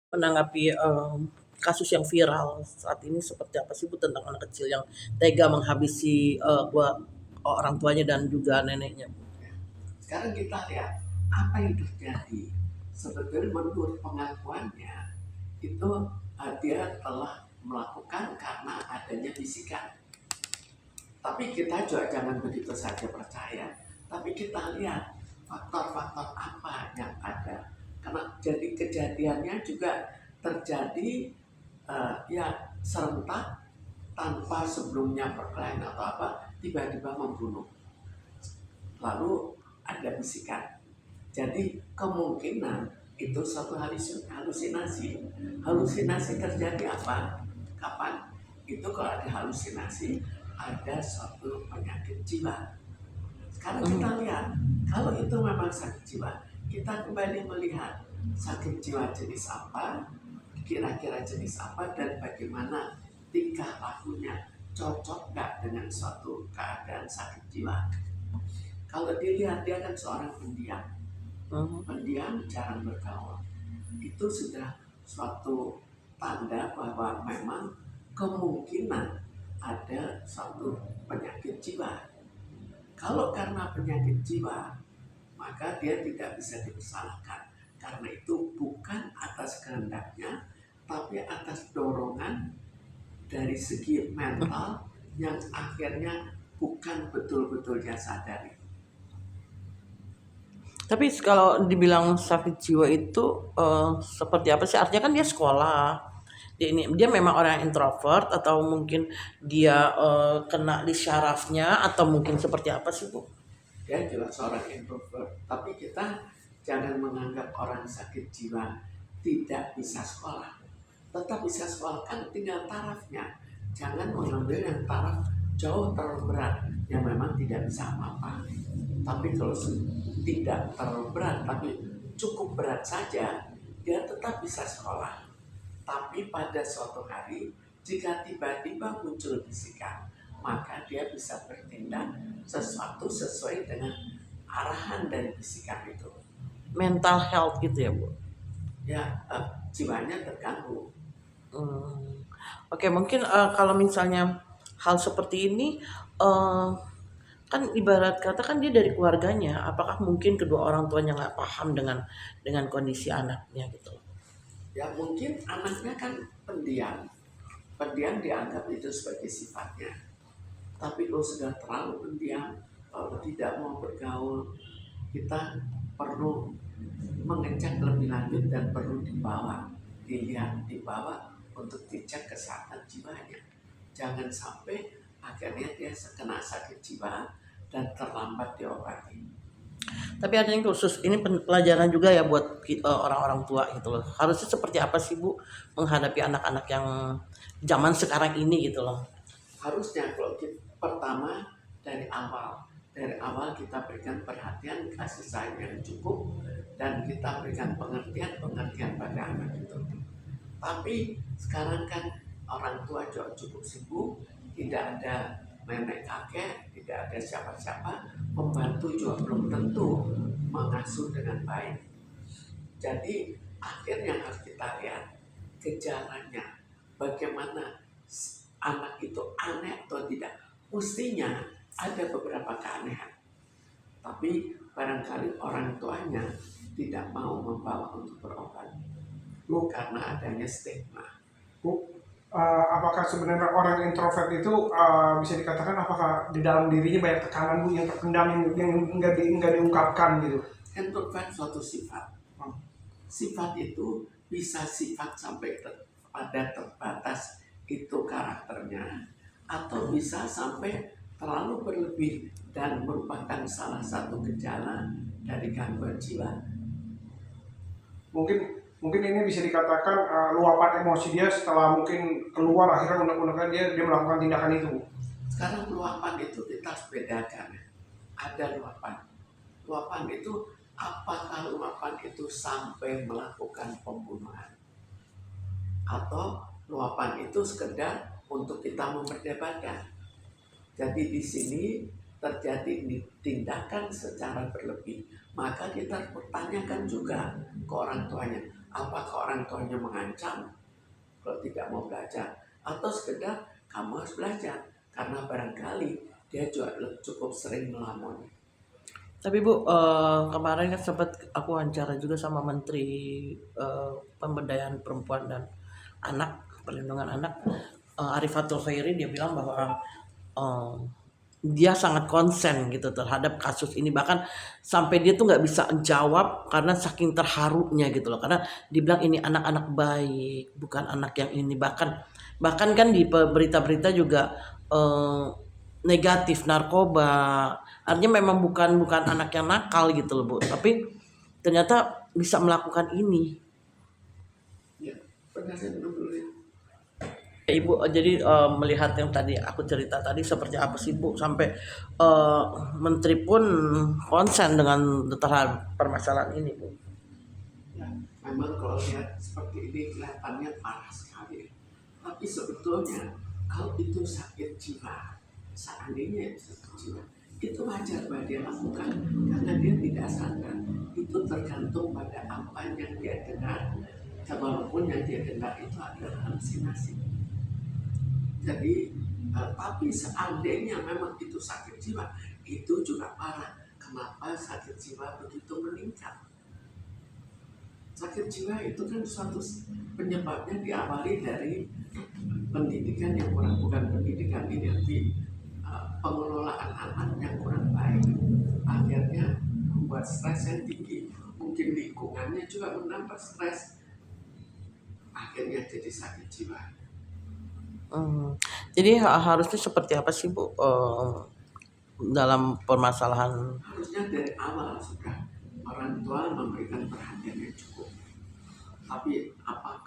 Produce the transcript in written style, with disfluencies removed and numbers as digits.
menanggapi, kasus yang viral saat ini seperti apa sih Bu tentang anak kecil yang tega menghabisi, orang tuanya dan juga neneknya? Sekarang kita lihat apa yang terjadi. Sebetulnya menurut pengakuannya itu dia telah melakukan karena adanya bisikan. Tapi kita juga jangan begitu saja percaya. Tapi kita lihat faktor-faktor apa yang ada. Karena jadi kejadiannya juga terjadi ya serentak tanpa sebelumnya perkelahian atau apa, tiba-tiba membunuh. Lalu ada bisikan. Jadi kemungkinan itu suatu halusinasi. Halusinasi terjadi apa? Kapan? Itu kalau ada halusinasi, ada suatu penyakit jiwa. Sekarang kita Mhm. lihat, kalau itu memang sakit jiwa, kita kembali melihat sakit jiwa jenis apa, kira-kira jenis apa, dan bagaimana tingkah lakunya, cocok nggak dengan suatu keadaan sakit jiwa. Kalau dilihat dia kan seorang pendiam, Mhm. pendiam jarang bergaul. Itu sudah suatu tanda bahwa memang kemungkinan ada suatu penyakit jiwa. Kalau karena penyakit jiwa, maka dia tidak bisa dipersalahkan. Karena itu bukan atas kehendaknya, tapi atas dorongan dari segi mental yang akhirnya bukan betul-betul dia sadari. Tapi kalau dibilang sakit jiwa itu, seperti apa sih? Artinya kan dia sekolah, dia memang orang yang introvert atau mungkin dia, kena di syarafnya atau mungkin seperti apa sih, Bu? Dia jelas seorang introvert, tapi kita jangan menganggap orang sakit jiwa tidak bisa sekolah. Tetap bisa sekolah, kan tinggal tarafnya. Jangan mengambil yang taraf jauh terlalu berat yang memang tidak bisa apa-apa. Tapi kalau tidak terlalu berat tapi cukup berat saja, dia tetap bisa sekolah. Tapi pada suatu hari, jika tiba-tiba muncul bisikan, maka dia bisa bertindak sesuatu sesuai dengan arahan dari bisikan itu. Mental health gitu ya, Bu? Ya, jiwanya terganggu. Hmm. Oke, mungkin, kalau misalnya hal seperti ini, eee, kan ibarat kata kan dia dari keluarganya, apakah mungkin kedua orang tuanya nggak paham dengan kondisi anaknya gitu loh? Ya mungkin anaknya kan pendiam. Pendiam dianggap itu sebagai sifatnya. Tapi kalau sudah terlalu pendiam, kalau tidak mau bergaul, kita perlu mengecek lebih lanjut dan perlu dibawa untuk dicek kesehatan jiwanya. Jangan sampai akhirnya dia kena sakit jiwa dan terlambat diobati. Tapi artinya khusus ini pelajaran juga ya buat orang-orang tua gitu loh. Harusnya seperti apa sih Bu menghadapi anak-anak yang zaman sekarang ini gitu loh? Harusnya kalau kita, pertama dari awal kita berikan perhatian kasih sayang yang cukup dan kita berikan pengertian pada anak itu. Tapi sekarang kan orang tua juga cukup sibuk, tidak ada nenek kakek, tidak ada siapa-siapa, membantu juga belum tentu mengasuh dengan baik. Jadi akhirnya harus kita lihat gejalanya, bagaimana anak itu aneh atau tidak. Mestinya ada beberapa keanehan, tapi barangkali orang tuanya tidak mau membawa untuk berobat Bu, karena adanya stigma. Bu, apakah sebenarnya orang introvert itu bisa dikatakan apakah di dalam dirinya banyak tekanan Bu yang terpendam yang nggak diungkapkan gitu? Introvert suatu sifat. Sifat itu bisa sifat sampai pada terbatas itu karakternya, atau bisa sampai terlalu berlebih dan merupakan salah satu gejala dari gangguan jiwa. Mungkin mungkin ini bisa dikatakan luapan emosi dia setelah mungkin keluar akhirnya undang-undangnya dia melakukan tindakan itu. Sekarang luapan itu kita harus bedakan. Ada luapan. Luapan itu apakah luapan itu sampai melakukan pembunuhan? Atau luapan itu sekedar untuk kita memperdebatkan. Jadi di sini terjadi tindakan secara berlebih, maka kita pertanyakan juga ke orang tuanya, Apakah orang tuanya mengancam kalau tidak mau belajar, atau sekedar kamu harus belajar karena barangkali dia juga cukup sering melamun. Tapi Bu, kemarin kan sempat aku wawancara juga sama Menteri Pemberdayaan Perempuan dan Anak, Perlindungan Anak, Arif Fatul Khairi. Dia bilang bahwa eh, dia sangat konsen gitu terhadap kasus ini, bahkan sampai dia tuh nggak bisa jawab karena saking terharunya gitu loh, karena dibilang ini anak-anak baik, bukan anak yang ini, bahkan bahkan kan di berita-berita juga eh, negatif narkoba, artinya memang bukan bukan anak yang nakal gitu loh Bu, tapi ternyata bisa melakukan ini. Ya, pernah saya minum dulu ya. Ibu, jadi melihat yang tadi aku cerita tadi, seperti apa sih Bu sampai menteri pun konsen dengan terhadap permasalahan ini Bu? Ya, memang kalau lihat seperti ini kelihatannya parah sekali. Tapi sebetulnya kalau itu sakit jiwa, seandainya itu sakit jiwa, itu wajar bahwa dia lakukan karena dia tidak sadar. Itu tergantung pada apa yang dia dengar. Walaupun yang dia dengar itu adalah halusinasi. Jadi, tapi seandainya memang itu sakit jiwa, itu juga parah. Kenapa sakit jiwa begitu meningkat? Sakit jiwa itu kan suatu penyebabnya diawali dari pendidikan yang kurang, bukan pendidikan ini, tapi pengelolaan anak yang kurang baik. Akhirnya membuat stres yang tinggi. Mungkin lingkungannya juga menambah stres. Akhirnya jadi sakit jiwa. Jadi harusnya seperti apa sih Bu dalam permasalahan? Harusnya dari awal sudah orang tua memberikan perhatian yang cukup. Tapi apakah